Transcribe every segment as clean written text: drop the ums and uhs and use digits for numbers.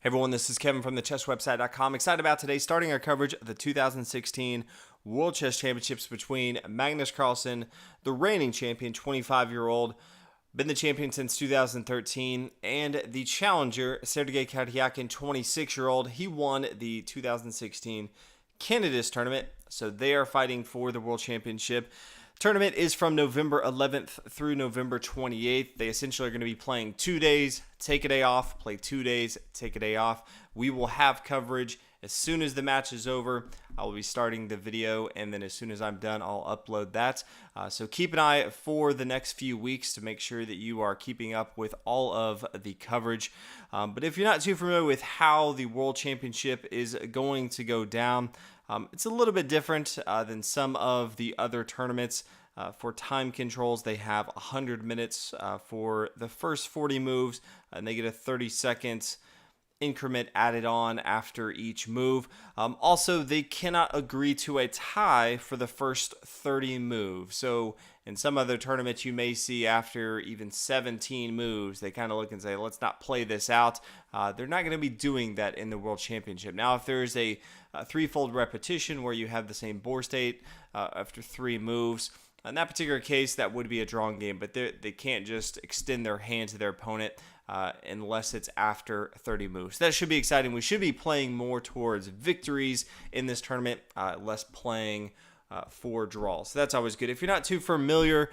Hey everyone, this is Kevin from the chesswebsite.com. Excited about today starting our coverage of the 2016 World Chess Championships between Magnus Carlsen, the reigning champion, 25-year-old, been the champion since 2013, and the challenger, Sergei Karjakin, 26-year-old. He won the 2016 Candidates tournament, so they are fighting for the World Championship. Tournament is from November 11th through November 28th. They essentially are going to be playing 2 days, take a day off, play 2 days, take a day off. We will have coverage as soon as the match is over. I will be starting the video, and then as soon as I'm done, I'll upload that. So keep an eye for the next few weeks to make sure that you are keeping up with all of the coverage. But if you're not too familiar with how the World Championship is going to go down, it's a little bit different than some of the other tournaments. For time controls, they have 100 minutes for the first 40 moves, and they get a 30-second increment added on after each move. Also, they cannot agree to a tie for the first 30 moves. So in some other tournaments, you may see after even 17 moves, they kind of look and say, let's not play this out. They're not going to be doing that in the World Championship. Now, if there's a threefold repetition where you have the same board state after 3 moves, in that particular case, that would be a drawn game, but they can't just extend their hand to their opponent unless it's after 30 moves. That should be exciting. We should be playing more towards victories in this tournament, less playing for draws. So that's always good. If you're not too familiar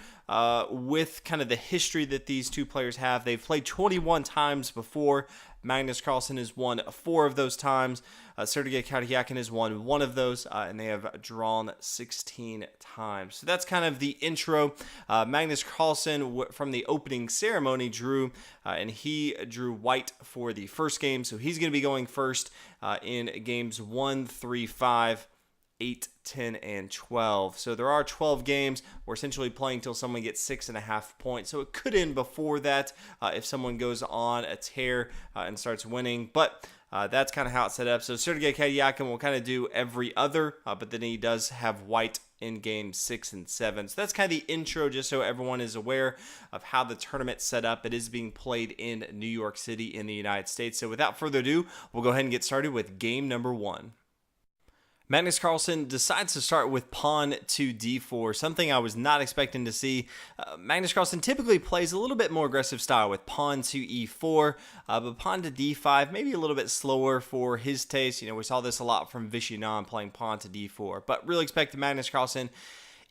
with kind of the history that these two players have, they've played 21 times before. Magnus Carlsen has won 4 of those times. Sergei Karjakin has won 1 of those, and they have drawn 16 times. So that's kind of the intro. Magnus Carlsen, from the opening ceremony, drew, and he drew white for the first game. So he's going to be going first in games 1, 3, 5, 8, 10, and 12. So there are 12 games. We're essentially playing until someone gets 6.5 points. So it could end before that if someone goes on a tear and starts winning. But that's kind of how it's set up. So Sergei Karjakin will kind of do every other, but then he does have white in games 6 and 7. So that's kind of the intro, just so everyone is aware of how the tournament's set up. It is being played in New York City in the United States. So without further ado, we'll go ahead and get started with game number 1. Magnus Carlsen decides to start with pawn to d4, something I was not expecting to see. Magnus Carlsen typically plays a little bit more aggressive style with pawn to e4, but pawn to d5, maybe a little bit slower for his taste. You know, we saw this a lot from Vishy Anand playing pawn to d4, but really expect Magnus Carlsen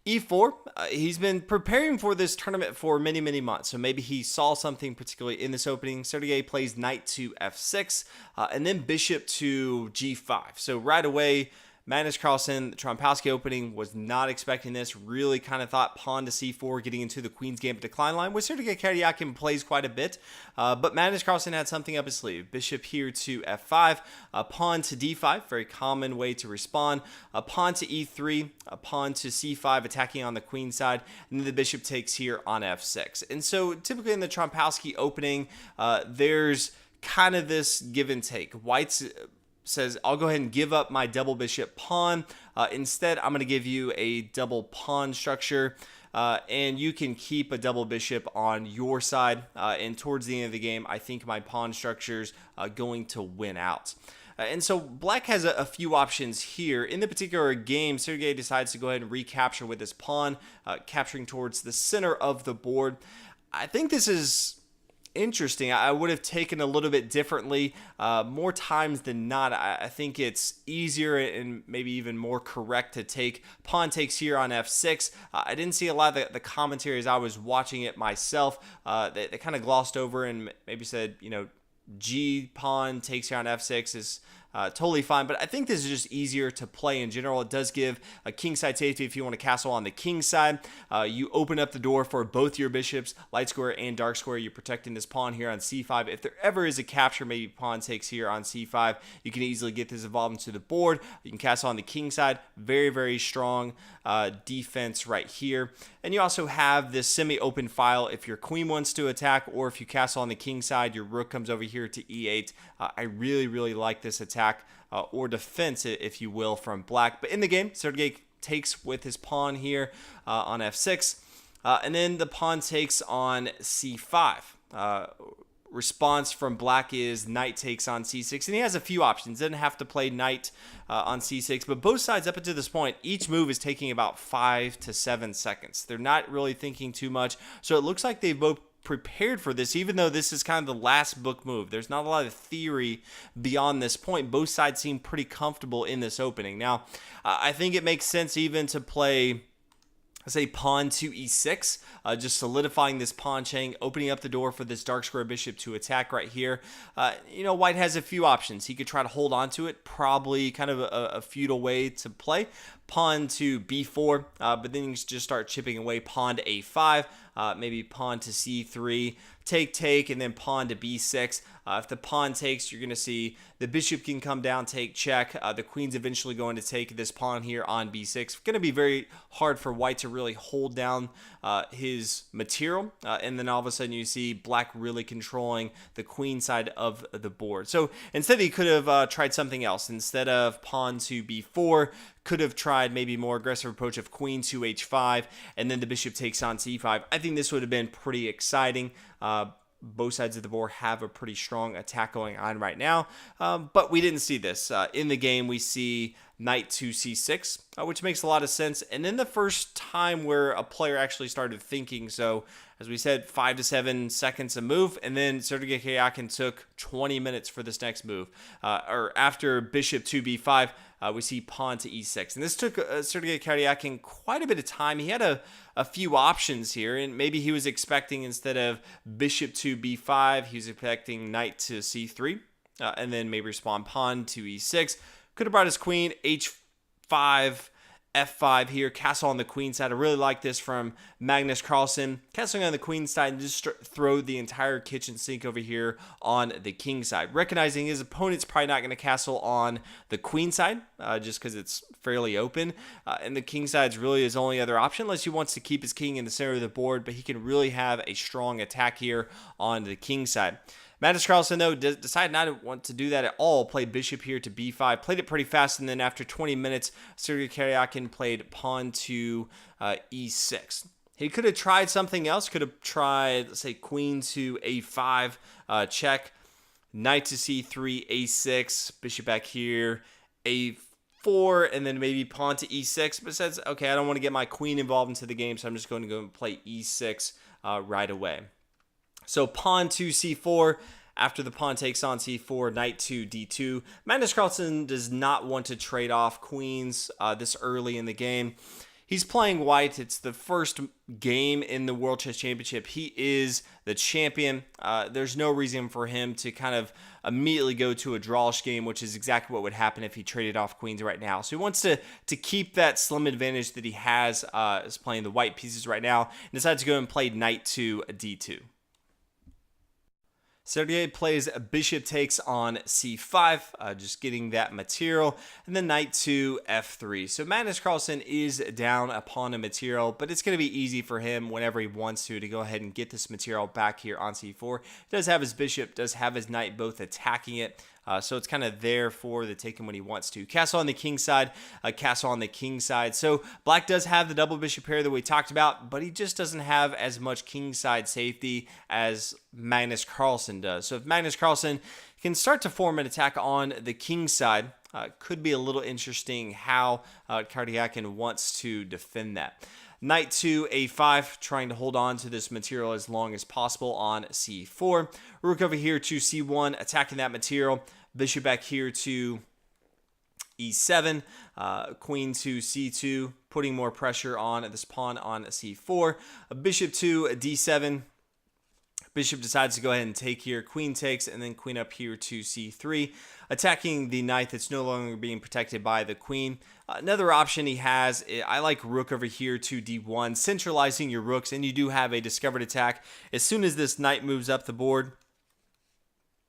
e4. He's been preparing for this tournament for many, many months, so maybe he saw something particularly in this opening. Sergei plays knight to f6, and then bishop to g5. So right away, Magnus Carlsen, the Trompowsky opening, was not expecting this. Really kind of thought pawn to c4, getting into the Queen's Gambit decline line, which Sergei Karjakin plays quite a bit. But Magnus Carlsen had something up his sleeve. Bishop here to f5, pawn to d5, very common way to respond. Pawn to e3, pawn to c5, attacking on the queen side, and then the bishop takes here on f6. And so typically in the Trompowsky opening, there's kind of this give and take. White's says, I'll go ahead and give up my double bishop pawn. Instead, I'm going to give you a double pawn structure, and you can keep a double bishop on your side. And towards the end of the game, I think my pawn structure's going to win out. And so black has a few options here. In the particular game, Sergei decides to go ahead and recapture with his pawn, capturing towards the center of the board. I think this is interesting. I would have taken a little bit differently. More times than not, I think it's easier and maybe even more correct to take pawn takes here on f6. I didn't see a lot of the commentary as I was watching it myself. They kind of glossed over and maybe said, you know, G pawn takes here on f6 is totally fine, but I think this is just easier to play in general. It does give a kingside safety if you want to castle on the king side. You open up the door for both your bishops, light square and dark square. You're protecting this pawn here on c5. If there ever is a capture, maybe pawn takes here on c5, you can easily get this evolved into the board. You can castle on the king side. Very, very strong defense right here. And you also have this semi-open file if your queen wants to attack, or if you castle on the king side, your rook comes over here to e8. I really, really like this attack. Or defense, if you will, from black. But in the game, Sergei takes with his pawn here on f6, and then the pawn takes on c5. response from black is knight takes on c6, and he has a few options. Doesn't have to play knight on c6, but both sides up until this point, each move is taking about 5 to 7 seconds. They're not really thinking too much, so it looks like they've both prepared for this, even though this is kind of the last book move. There's not a lot of theory beyond this point. Both sides seem pretty comfortable in this opening. Now, I think it makes sense even to play, say, pawn to e6, just solidifying this pawn chain, opening up the door for this dark square bishop to attack right here. White has a few options. He could try to hold on to it, probably kind of a feudal way to play. Pawn to b4, but then you can just start chipping away. Pawn to a5, maybe pawn to c3, take, and then pawn to b6. If the pawn takes, you're going to see the bishop can come down, take, check. The queen's eventually going to take this pawn here on b6. Going to be very hard for white to really hold down his material. And then all of a sudden you see black really controlling the queen side of the board. So instead he could have tried something else. Instead of pawn to b4, could have tried maybe more aggressive approach of queen to h5, and then the bishop takes on c5. I think this would have been pretty exciting. Both sides of the board have a pretty strong attack going on right now, but we didn't see this. In the game, we see knight to c6, which makes a lot of sense, and then the first time where a player actually started thinking. So, as we said, 5 to 7 seconds a move, and then Sergei Karjakin took 20 minutes for this next move. Or after bishop to b5, we see pawn to e6. And this took Sergei Karjakin quite a bit of time. He had a few options here, and maybe he was expecting, instead of bishop to b5, he was expecting knight to c3, and then maybe respond pawn to e6. Could have brought his queen, h5, f5 here, castle on the queen side. I really like this from Magnus Carlsen. Castling on the queen side and just throw the entire kitchen sink over here on the king side. Recognizing his opponent's probably not going to castle on the queen side, just because it's fairly open. And the king side's really his only other option, unless he wants to keep his king in the center of the board, but he can really have a strong attack here on the king side. Magnus Carlsen, though, decided not to want to do that at all. Played bishop here to b5. Played it pretty fast, and then after 20 minutes, Sergei Karjakin played pawn to e6. He could have tried something else. Could have tried, let's say, queen to a5, check. Knight to c3, a6. Bishop back here, a4, and then maybe pawn to e6. But says, okay, I don't want to get my queen involved into the game, so I'm just going to go and play e6 right away. So pawn to c4, after the pawn takes on c4, knight to d2. Magnus Carlsen does not want to trade off queens this early in the game. He's playing white. It's the first game in the World Chess Championship. He is the champion. There's no reason for him to kind of immediately go to a drawish game, which is exactly what would happen if he traded off queens right now. So he wants to keep that slim advantage that he has as playing the white pieces right now, and decides to go and play knight to d2. Sergei plays bishop takes on c5, just getting that material, and then knight to f3. So Magnus Carlsen is down a pawn of material, but it's going to be easy for him whenever he wants to go ahead and get this material back here on c4. He does have his bishop, does have his knight both attacking it. So it's kind of there for the taking when he wants to. Castle on the king side, castle on the king side. So black does have the double bishop pair that we talked about, but he just doesn't have as much king side safety as Magnus Carlsen does. So if Magnus Carlsen can start to form an attack on the king side, could be a little interesting how Karjakin wants to defend that. Knight to a5, trying to hold on to this material as long as possible on c4. Rook over here to c1, attacking that material. Bishop back here to e7. Queen to c2, putting more pressure on this pawn on c4. Bishop to d7. Bishop decides to go ahead and take here. Queen takes, and then queen up here to c3, attacking the knight that's no longer being protected by the queen. Another option he has, I like rook over here to d1, centralizing your rooks, and you do have a discovered attack. As soon as this knight moves up the board,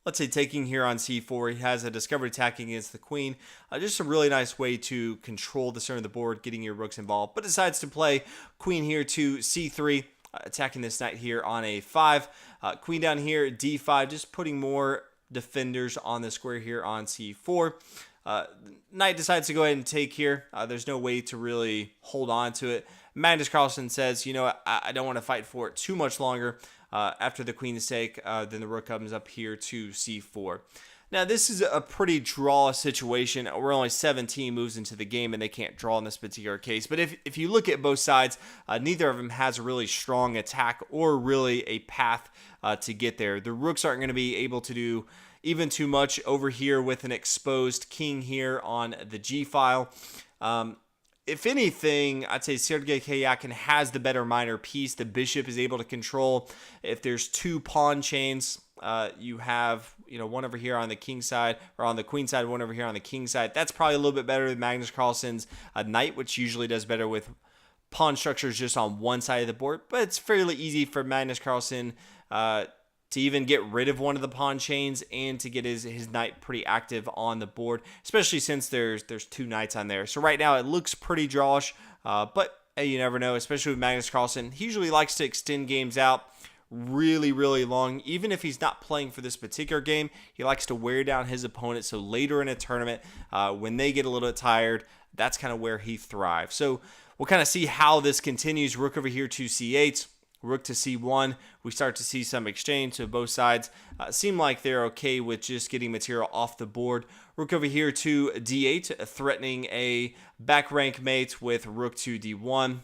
let's say taking here on c4, he has a discovered attack against the queen. Just a really nice way to control the center of the board, getting your rooks involved, but decides to play queen here to c3, attacking this knight here on a5. Queen down here, d5, just putting more defenders on the square here on c4. Knight decides to go ahead and take here. There's no way to really hold on to it. Magnus Carlsen says, you know, I don't want to fight for it too much longer. After the queen's take, then the rook comes up here to c4. Now, this is a pretty draw situation. We're only 17 moves into the game, and they can't draw in this particular case. But if you look at both sides, neither of them has a really strong attack or really a path to get there. The rooks aren't going to be able to do even too much over here with an exposed king here on the g-file. If anything, I'd say Sergei Karjakin has the better minor piece. The bishop is able to control. If there's two pawn chains, you have one over here on the king side, or on the queen side, one over here on the king side. That's probably a little bit better than Magnus Carlsen's knight, which usually does better with pawn structures just on one side of the board. But it's fairly easy for Magnus Carlsen to even get rid of one of the pawn chains and to get his knight pretty active on the board, especially since there's two knights on there. So right now it looks pretty drawish, but hey, you never know, especially with Magnus Carlsen. He usually likes to extend games out really, really long. Even if he's not playing for this particular game, he likes to wear down his opponent. So later in a tournament, when they get a little bit tired, that's kind of where he thrives. So we'll kind of see how this continues. Rook over here to c8. Rook to c1, we start to see some exchange, so both sides seem like they're okay with just getting material off the board. Rook over here to d8, threatening a back rank mate with rook to d1.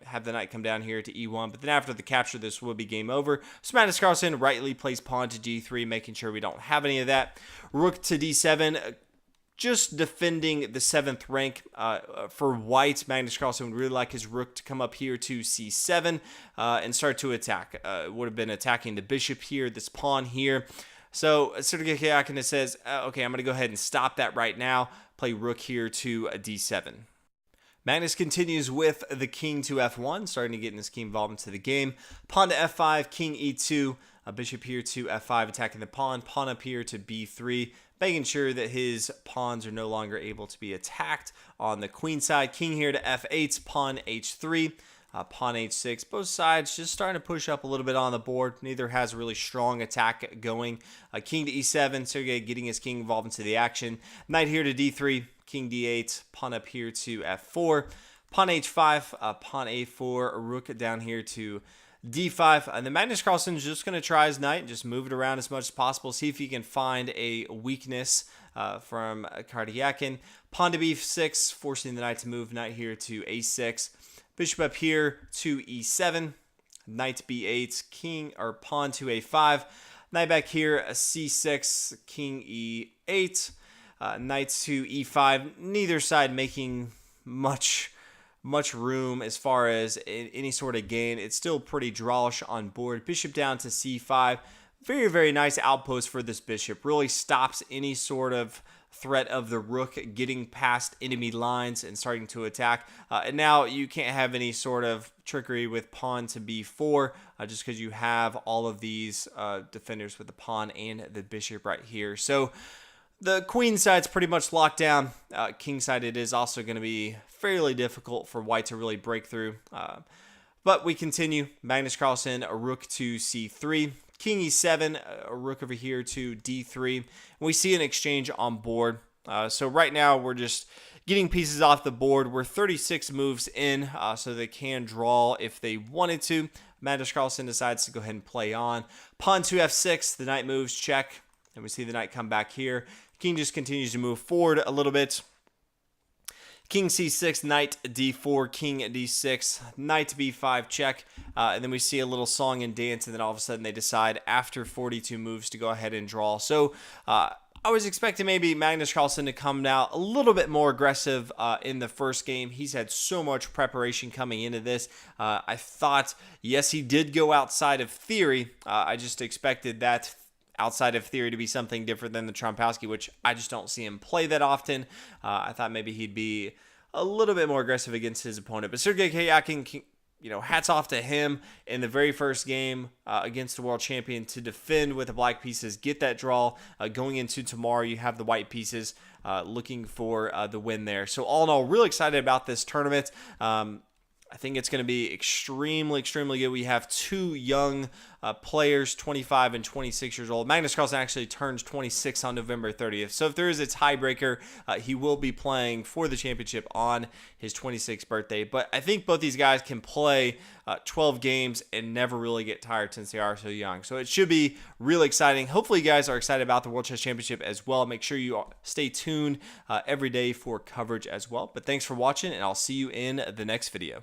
Have the knight come down here to e1, but then after the capture, this will be game over. So Magnus Carlsen rightly plays pawn to d3, making sure we don't have any of that. Rook to d7, just defending the 7th rank. For white, Magnus Carlsen would really like his rook to come up here to c7 and start to attack. Would have been attacking the bishop here, this pawn here. So Sergei Karjakin says, okay, I'm going to go ahead and stop that right now. Play rook here to d7. Magnus continues with the king to f1, starting to get his king involved into the game. Pawn to f5, king e2, bishop here to f5, attacking the pawn. Pawn up here to b3, making sure that his pawns are no longer able to be attacked on the queen side. King here to f8, pawn h3, pawn h6. Both sides just starting to push up a little bit on the board. Neither has a really strong attack going. King to e7, Sergei getting his king involved into the action. Knight here to d3, king d8, pawn up here to f4, pawn h5, pawn a4, rook down here to d5, and then Magnus Carlsen is just going to try his knight and just move it around as much as possible, see if he can find a weakness from Karjakin. Pawn to b6, forcing the knight to move. Knight here to a6, bishop up here to e7, knight b8, king or pawn to a5, knight back here, c6, king e8, knight to e5. Neither side making much room as far as any sort of gain. It's still pretty drawish on board. Bishop down to c5. Very, very nice outpost for this bishop. Really stops any sort of threat of the rook getting past enemy lines and starting to attack. And now you can't have any sort of trickery with pawn to b4 just because you have all of these defenders with the pawn and the bishop right here. So the queen side's pretty much locked down. King side, it is also going to be fairly difficult for white to really break through. But we continue. Magnus Carlsen, a rook to c3. King e7, a rook over here to d3. And we see an exchange on board. So right now we're just getting pieces off the board. We're 36 moves in, so they can draw if they wanted to. Magnus Carlsen decides to go ahead and play on. Pawn to f6, the knight moves, check. And we see the knight come back here. King just continues to move forward a little bit. King c6, knight d4, king d6, knight b5, check. And then we see a little song and dance, and then all of a sudden they decide after 42 moves to go ahead and draw. So I was expecting maybe Magnus Carlsen to come out a little bit more aggressive in the first game. He's had so much preparation coming into this. I thought, yes, he did go outside of theory. I just expected that outside of theory to be something different than the Trompowsky, which I just don't see him play that often. I thought maybe he'd be a little bit more aggressive against his opponent. But Sergei Karjakin, hats off to him in the very first game against the world champion to defend with the black pieces, get that draw. Going into tomorrow, you have the white pieces looking for the win there. So all in all, really excited about this tournament. I think it's going to be extremely, extremely good. We have two young players, 25 and 26 years old. Magnus Carlsen actually turns 26 on November 30th. So if there is a tiebreaker, he will be playing for the championship on his 26th birthday. But I think both these guys can play 12 games and never really get tired since they are so young. So it should be really exciting. Hopefully you guys are excited about the World Chess Championship as well. Make sure you stay tuned every day for coverage as well. But thanks for watching, and I'll see you in the next video.